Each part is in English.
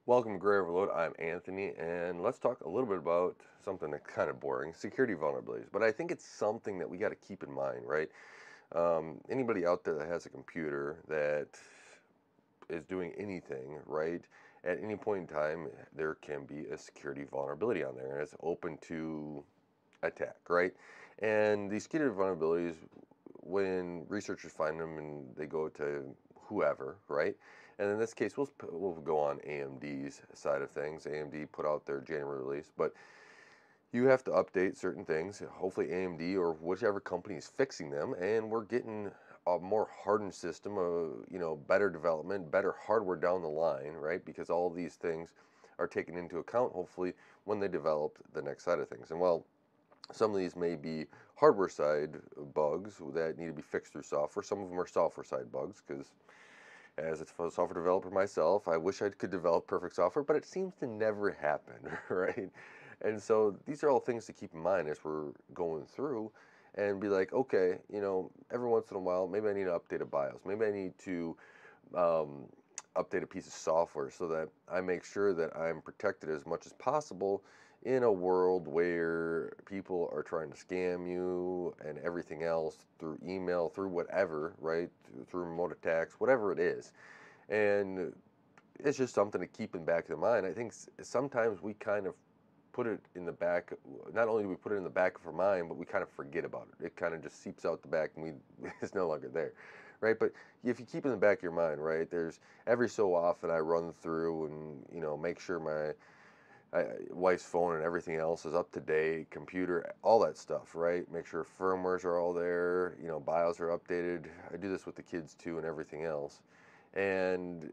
Welcome to Gray Overload. I'm Anthony, and let's talk a little bit about something that's kind of boring, security vulnerabilities. But I think it's something that we got to keep in mind, right? Anybody out there that has a computer that is doing anything, right? At any point in time, there can be a security vulnerability on there, and it's open to attack, right? And these security vulnerabilities, when researchers find them and they go to whoever, right? And in this case, we'll go on AMD's side of things. AMD put out their January release, but you have to update certain things. Hopefully, AMD or whichever company is fixing them, and we're getting a more hardened system, better development, better hardware down the line, right? Because all of these things are taken into account, hopefully, when they develop the next side of things. And well, some of these may be hardware side bugs that need to be fixed through software. Some of them are software side bugs because as a software developer myself, I wish I could develop perfect software, but it seems to never happen, right? And so these are all things to keep in mind as we're going through and be like, okay, every once in a while, maybe I need to update a BIOS. Maybe I need to um, update a piece of software so that I make sure that I'm protected as much as possible in a world where people are trying to scam you and everything else through email, through whatever, right? Through remote attacks, whatever it is. And it's just something to keep in the back of the mind. I think sometimes we kind of put it in the back, not only do we put it in the back of our mind, but we kind of forget about it. It kind of just seeps out the back and it's no longer there, right? But if you keep it in the back of your mind, right, there's every so often I run through and, make sure my wife's phone and everything else is up to date, computer, all that stuff, right? Make sure firmwares are all there, BIOS are updated. I do this with the kids too and everything else. And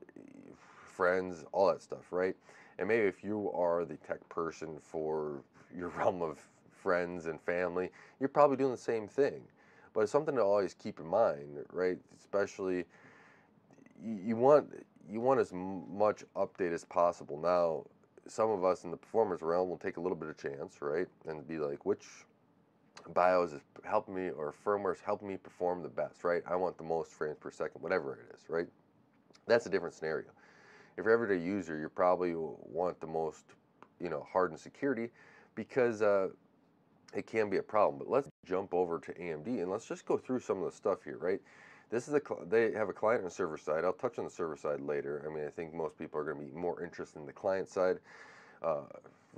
friends, all that stuff, right? And maybe if you are the tech person for your realm of friends and family, you're probably doing the same thing. But it's something to always keep in mind, right? Especially you want as much update as possible. Now, some of us in the performance realm will take a little bit of chance, right, and be like, which BIOS is helping me or firmware is helping me perform the best, right? I want the most frames per second, whatever it is, right? That's a different scenario. If you're everyday user, you probably want the most, hardened security because it can be a problem. But let's jump over to AMD and let's just go through some of the stuff here, right? This is they have a client and server side. I'll touch on the server side later. I mean, I think most people are going to be more interested in the client side for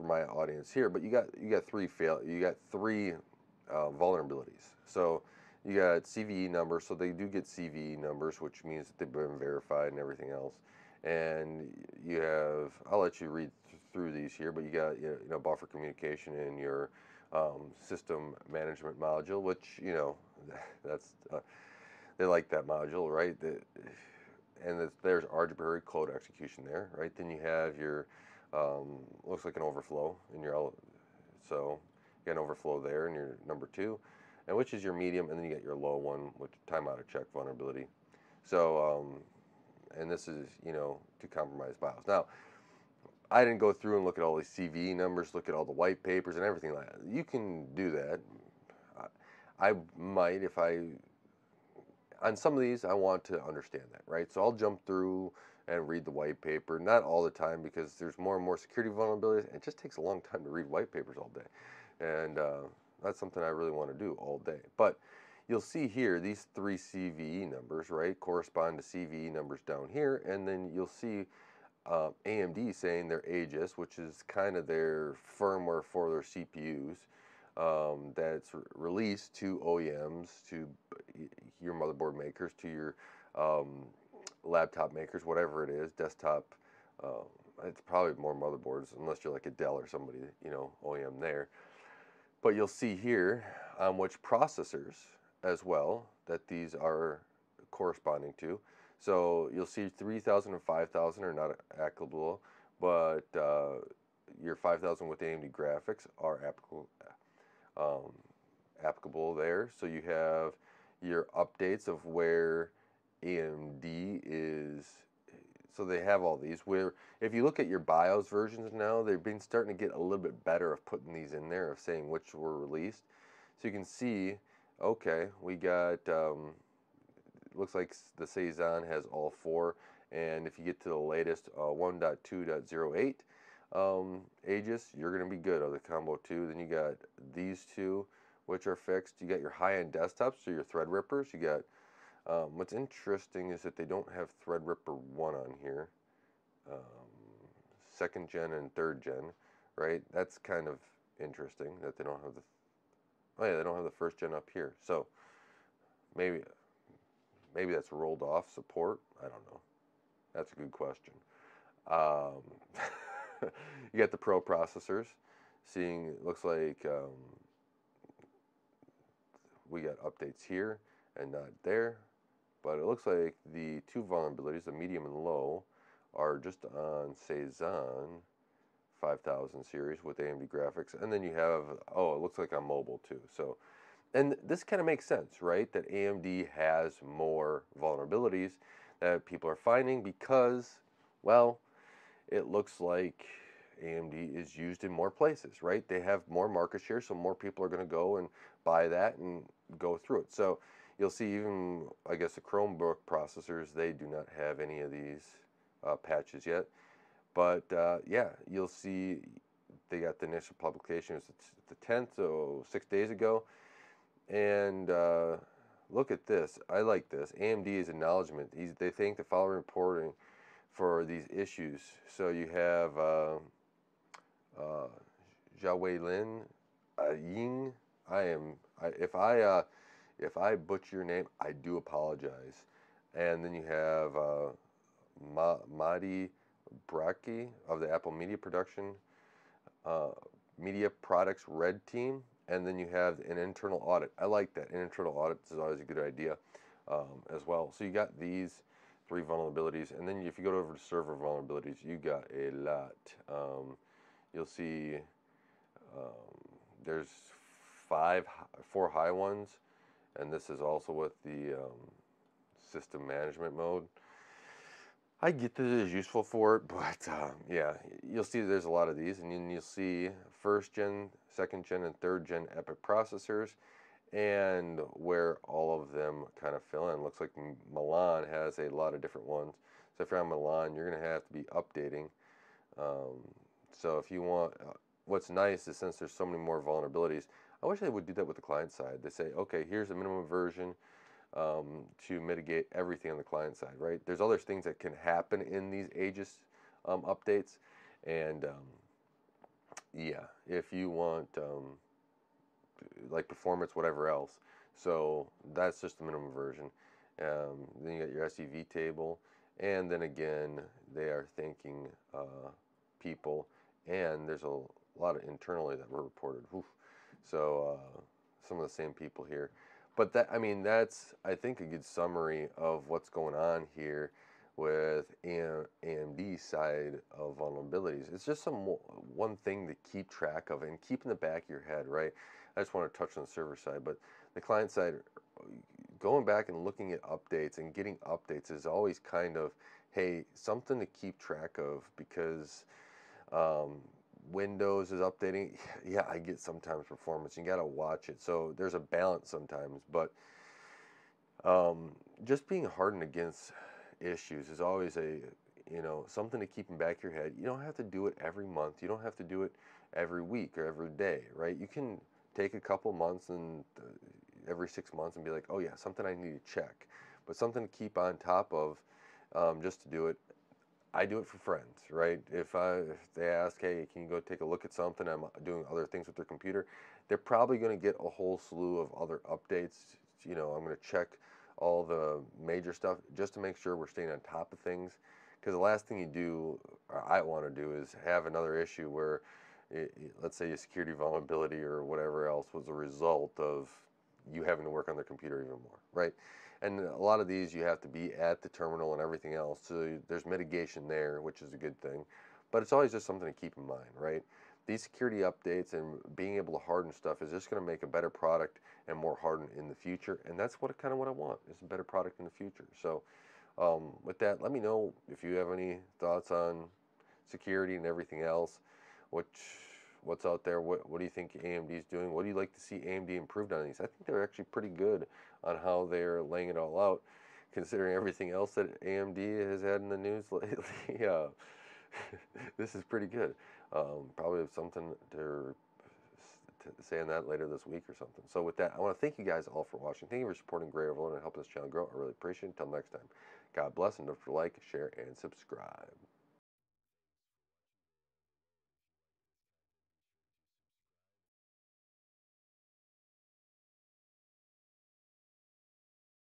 my audience here. But you got three vulnerabilities. So you got CVE numbers. So they do get CVE numbers, which means that they've been verified and everything else. And you have, I'll let you read through these here, but you got buffer communication in your system management module, which that's they like that module, right? There's arbitrary code execution there, right? Then you have your looks like an overflow in your so you got an overflow there in your number two, and which is your medium, and then you get your low one, which timeout or check vulnerability. So and this is to compromise BIOS. Now I didn't go through and look at all these CVE numbers, look at all the white papers and everything like that. You can do that. I might if I on some of these I want to understand that, right? So I'll jump through and read the white paper, not all the time because there's more and more security vulnerabilities. It just takes a long time to read white papers all day, and that's something I really want to do all day. But you'll see here these three CVE numbers, right, correspond to CVE numbers down here, and then you'll see AMD saying their Aegis, which is kind of their firmware for their CPUs, that's released to OEMs, to your motherboard makers, to your laptop makers, whatever it is, desktop. Uh, it's probably more motherboards, unless you're like a Dell or somebody, OEM there. But you'll see here on which processors as well that these are corresponding to. So you'll see 3000 and 5000 are not applicable, but your 5000 with AMD graphics are um, applicable there. So you have your updates of where AMD is. So they have all these. Where if you look at your BIOS versions now, they've been starting to get a little bit better of putting these in there, of saying which were released. So you can see, okay, we got looks like the Cezanne has all four, And if you get to the latest 1.2.08 Aegis, you're going to be good on the combo 2. Then you got these two, which are fixed. You got your high-end desktops, so your Threadrippers. You got what's interesting is that they don't have Threadripper 1 on here. Second gen and third gen, right? That's kind of interesting that they don't have the. Oh yeah, they don't have the first gen up here. So maybe that's rolled off support. I don't know. That's a good question. Um, you got the Pro processors. Seeing it looks like we got updates here and not there, but it looks like the two vulnerabilities, the medium and low, are just on Cezanne 5000 series with AMD graphics, and then you have, oh, it looks like on mobile too. So, and this kind of makes sense, right? That AMD has more vulnerabilities that people are finding because, well, it looks like AMD is used in more places, right? They have more market share, so more people are going to go and buy that and go through it. So you'll see even, I guess, the Chromebook processors, they do not have any of these patches yet. But yeah, you'll see they got the initial publication. It's the 10th, so 6 days ago. And look at this. I like this. AMD's acknowledgement. They thank the following reporting for these issues. So you have Jiawei Lin, Ying. If I butcher your name, I do apologize. And then you have Madi Braki of the Apple Media Products Red Team, and then you have an internal audit. I like that. An internal audit is always a good idea as well. So you got these three vulnerabilities, and then if you go over to server vulnerabilities, you got a lot. You'll see there's four high ones, and this is also with the system management mode. I get that it is useful for it, but yeah, you'll see there's a lot of these, and then you'll see first gen, second gen, and third gen EPYC processors, and where all of them kind of fill in. Looks like Milan has a lot of different ones. So if you're on Milan, you're going to have to be updating. So if you want, what's nice is since there's so many more vulnerabilities, I wish they would do that with the client side. They say, okay, here's a minimum version. To mitigate everything on the client side, right? There's other things that can happen in these Aegis updates, and yeah, if you want like performance, whatever else, so that's just the minimum version. Then you got your SEV table, and then again, they are thanking people, and there's a lot of internally that were reported. Oof. So some of the same people here. But that, I mean, that's, I think, a good summary of what's going on here with AMD's side of vulnerabilities. It's just one thing to keep track of and keep in the back of your head, right? I just want to touch on the server side, but the client side, going back and looking at updates and getting updates is always kind of, hey, something to keep track of because Windows is updating. Yeah, I get sometimes performance. You got to watch it. So there's a balance sometimes, but just being hardened against issues is always something to keep in the back of your head. You don't have to do it every month. You don't have to do it every week or every day, right? You can take a couple months and every 6 months and be like, oh yeah, something I need to check, but something to keep on top of just to do it. I do it for friends, right? If they ask, hey, can you go take a look at something? I'm doing other things with their computer. They're probably going to get a whole slew of other updates. I'm going to check all the major stuff just to make sure we're staying on top of things. Because the last thing you do, or I want to do, is have another issue where, let's say a security vulnerability or whatever else was a result of you having to work on their computer even more, right? And a lot of these you have to be at the terminal and everything else, so there's mitigation there, which is a good thing. But it's always just something to keep in mind, right? These security updates and being able to harden stuff is just going to make a better product and more hardened in the future, and that's what I want, is a better product in the future. So with that, let me know if you have any thoughts on security and everything else, what's out there. What do you think AMD is doing? What do you like to see AMD improved on these? I think they're actually pretty good on how they're laying it all out. considering everything else that AMD has had in the news lately. This is pretty good. Probably have something to say on that later this week or something. So with that, I want to thank you guys all for watching. Thank you for supporting Gray Overload and helping this channel grow. I really appreciate it. Until next time, God bless, and don't forget to like, share, and subscribe.